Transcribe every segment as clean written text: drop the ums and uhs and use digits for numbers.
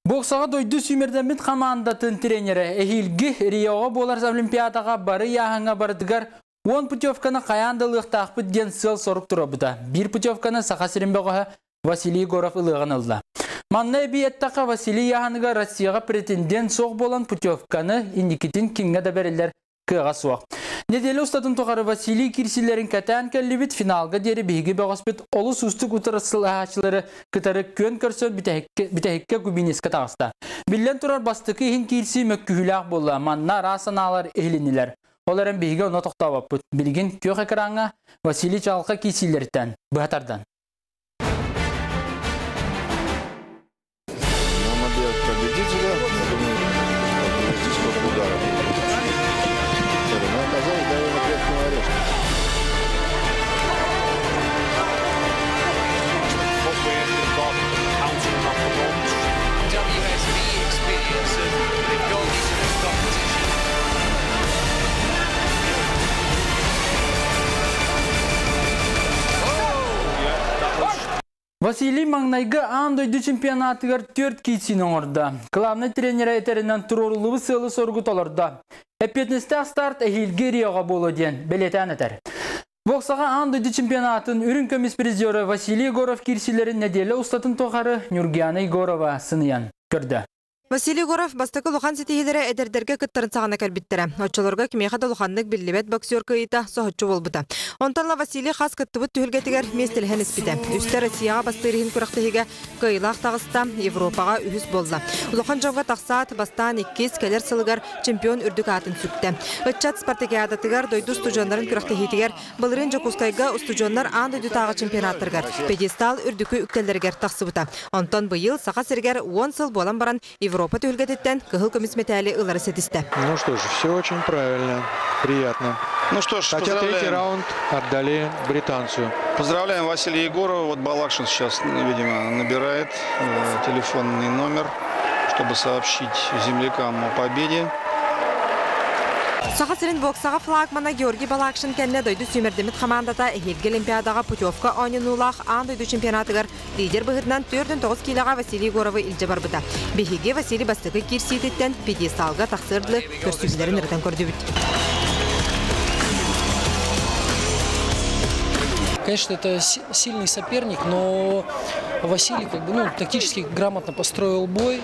Боксаға дойду сүймерден командатын тренері Эхилги Риоға болар Олимпиадаға бары яғыңа бардығар 10 путевканы қаяндылық ден сыл сорық тұры бұда. Bir путевканы Сақасырынбеғаға Василий Горов ылығын ылды. Манна әбиеттаға Василий яғыныға Россияға претендент соқ болан путевканы индикетін кеңге да берілер кыға суақ. Неделі ұстатын тоғары Василий кирсилерін кәтән кәлібіт финалға дері бейгі бағаспет олыс ұстық ұтырысыл ағачылары кітары көн көрсен бітәхекке күбінескі тағыста. Білден тұрар бастықы ең кирси мөккүхіләқ болы, манна расаналар әйленілер. Оларын бейгі оны тоқтауап бұд. Білген көк экранға Василий Чалқа кирсилерден, бұғатардан. Василий Маңнайғы андойды чемпионатығар 4 кейсінің орда. Главный тренері етерінен тұрорылығы сылы сорғыт олырда. Әпетнесті старт әйілге Риоға болу ден, білетен етер. Боксаға андойды чемпионатын үрін көмес призері Василий Горов кирсилерін неделі ұстатын тоғары Нюргияна Егорова сыныян көрді. Василий Горов бастықы лухан сетихилері әдердерге күттарын сағына кәрбіттірі. Отчыларға кемейхада луханлық білібет боксер күйіті соғытчы болбыды. Онтанла Василий қас күттібіт түхілгетігер местілген іспіді. Үсті Россияға бастырығын күріқтігіге күйілақ тағыста Европаға үхіс болды. Лухан жоңға тақсат бастан 2 кәлер сылығар чемпион үрдік атын сүтті. Үтчат спартакиадатығар дойду студионларын күріқтігітігер бұлырын жокускайға студионлар ан дойду тағы чемпионаттырғар. Педестал үрдікі үккелдергер тақсыбыта. Онтан бұйыл сақа сергер 10 сыл болан баран Европа тюльгатеттен кыгыл комиссметали ылары сетисте. Ну что ж, все очень правильно, приятно. Ну что ж, хотя третий раунд отдали британцу. Поздравляем Василия Егорова. Вот Балакшин сейчас, видимо, набирает телефонный номер, чтобы сообщить землякам о победе. Сақасырын боксаға флагмана Георгий Балакшин кәнне дойду сүймердемет командата Эхилге Олимпиадаға путевка ойынуулақ ан дойду чемпионатығар лидер бұғытынан 4-9 килаға Василий Егоровы илже барбыда. Бехиге Василий бастығы кирсиететтен пьедесталға тақсырдылы көрсүзлерін ырдан көрді бүт. Конечно, это сильный соперник, но Василий тактически грамотно построил бой,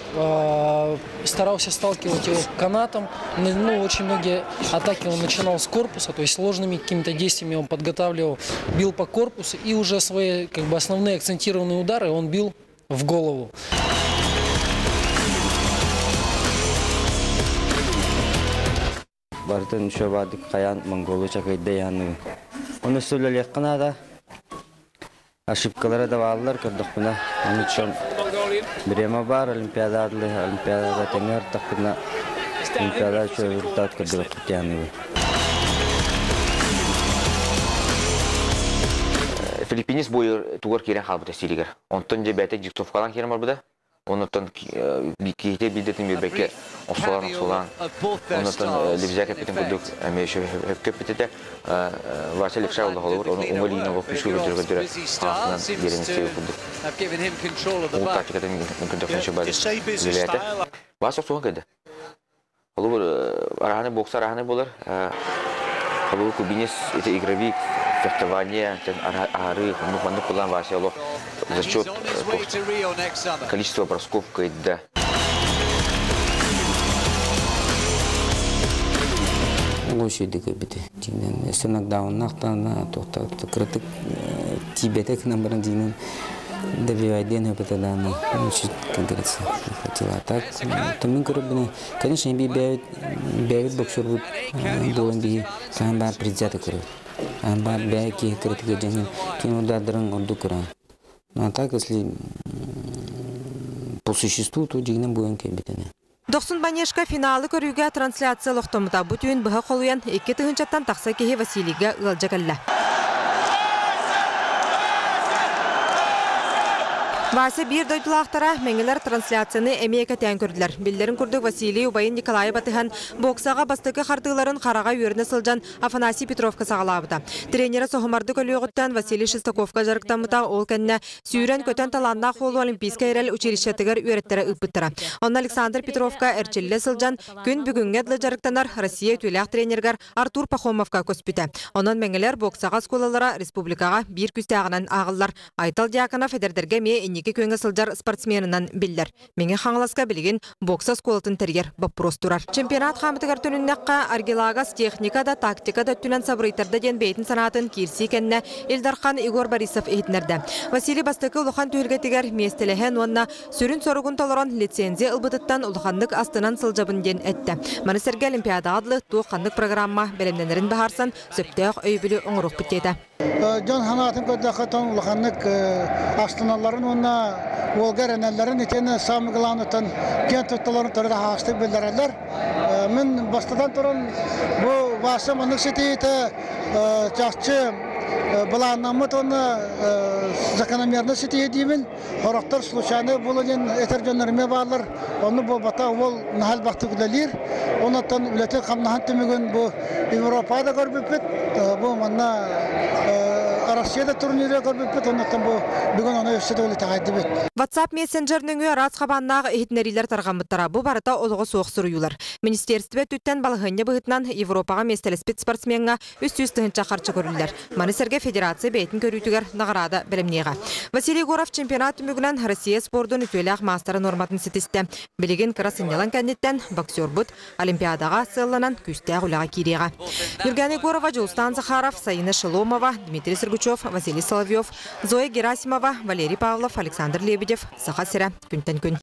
старался сталкивать его канатом. Очень многие атаки он начинал с корпуса, то есть сложными какими-то действиями он подготавливал, бил по корпусу, и уже свои основные акцентированные удары он бил в голову. Бартын шобадык каян монголы чакайда яны. Оны сөйлелек канада. Ошибкалары да балалар көрдүкпүнө. Аны үчүн Брема бар Олимпиадада теңер такына Олимпиада чөйүртат көрдүк яны. Филиппинес бою тугар кирен халбыта силигер. Онтон же бәте диктовкалан кирен барбыда. Онтон ките билдетин бебекке осолан. Онтон лебзяк эпитен көрдүк. Эме ошо көпүтөтө Василий Шаулда холор, оны умалина го пишүүрү жүргөдүрө. Астынан беренсе көрдүк. Ол тактикадан мүмкүндүк ошо бар. Билете. Баса суга келди. Холор араны боксар араны болор. Холор кубинес это игровик. Фехтование, ары, мухманды план Василов за счет количества бросков кайда. Лучше дикобиты. Если иногда он нахтана, то критик тибетек набран динен добивает денег, потому что учит, как говорится, хотела так. То мы корабли, конечно, бегают боксер вот долан би, там бар предзятый кораб. Бар бяки критика джанин, кино дадран ордукра. Но так если по существу, то дигнем будем кебитене. 90 банешка финалы көрүүгө трансляция лохтомута бутүн быга колуян 2 тыгынчаттан такса кеhe Василийга ылжакалла. Вася бир дойдулақтара мәңгелер трансляцияны әмейке тән көрділер. Білдерін күрдік Василий Убайын Николай Батыхан боксаға бастықы қартығыларын қараға өріне сылжан Афанасий Петровка сағалабыда. Тренері соғымарды көліғыттан Василий Шестаковка жарықтамыта ол кәнне сүйрен көтен таланна қолу олимпийска әрел училищетігер өреттері үппіттіра. Он Александр Петровка әрчелі сылжан күн бүгінге дылы жарықтанар Россия өтіліғ тренергер Артур Пахомовка көспіті. Онын мәңгелер боксаға сколалара республикаға бір күстіғынан ағылар. Айтал Диакона Федердерге ме Нике көңі сылжар спортсменынан білдер. Менге қаңыласқа білген бокса сколатын тәргер баппрос турар. Чемпионат қамытығар түніннаққа аргелагас техникада, тактикада түнен сабырыйтарда ден бейтін санатын кирси кәнне Элдархан Игор Борисов ехтінерді. Василий Бастықы ұлыған түйілгетігер местелеген онна сүрін сорығын толыран лицензия ұлбытыттан ұлығандық астынан сылжабын ден әтті. Манысерге Олимпиада адлы туыққандық программа бәлемденерін бағарсан сөптеғ өйбілі оңыруқ біттеді. Жон ханатын көддақытан ұлығандық астаналарын онна олғар әнәлерін етені самығыланытын кен тұттыларын тұрды хастық білдірәлер. Мен бастадан тұрын бұл басы мұнық сетейті жақшы Баланамыт оны закономерно сетей деймін. Хорақтар случайны болын этер жөнерме балыр. Оны бұл бата ол нахал бақты күлелер. Онаттан үлеті қамнахан түмігін бұл Европада көрбіппет. Бұл манна Россияда турнире көрбіппет. Онаттан бұл бүгін оны өседі өлі тағайды бет. WhatsApp мессенджерінің рас қабаннағы ehitneriler тарғамыттара. Бұл барыта олығы соқ сұруюлар. Министерстве түттен балығынне бұғытнан Европаға местелеспет спортсменға үст-үст тұхынша қарчы көрілдер. Манысерге федерация бәйтін көрітігер нағырады білімнеға. Василий Горов чемпионат мүгінен Россия спордың үтеліғ мастары норматын сетісті. Білеген қырасынелан кәндеттен боксер бұд Олимпиадаға сылланан күстәғ ұлаға кереға. Юргений Горова, Жылстан Захаров, Саина Шеломова, Дмитрий Сергучев, Василий Соловьев, Зоя Герасимова, Валерий Павлов, Александр Лебедев, Саха Сера, күнтен күн.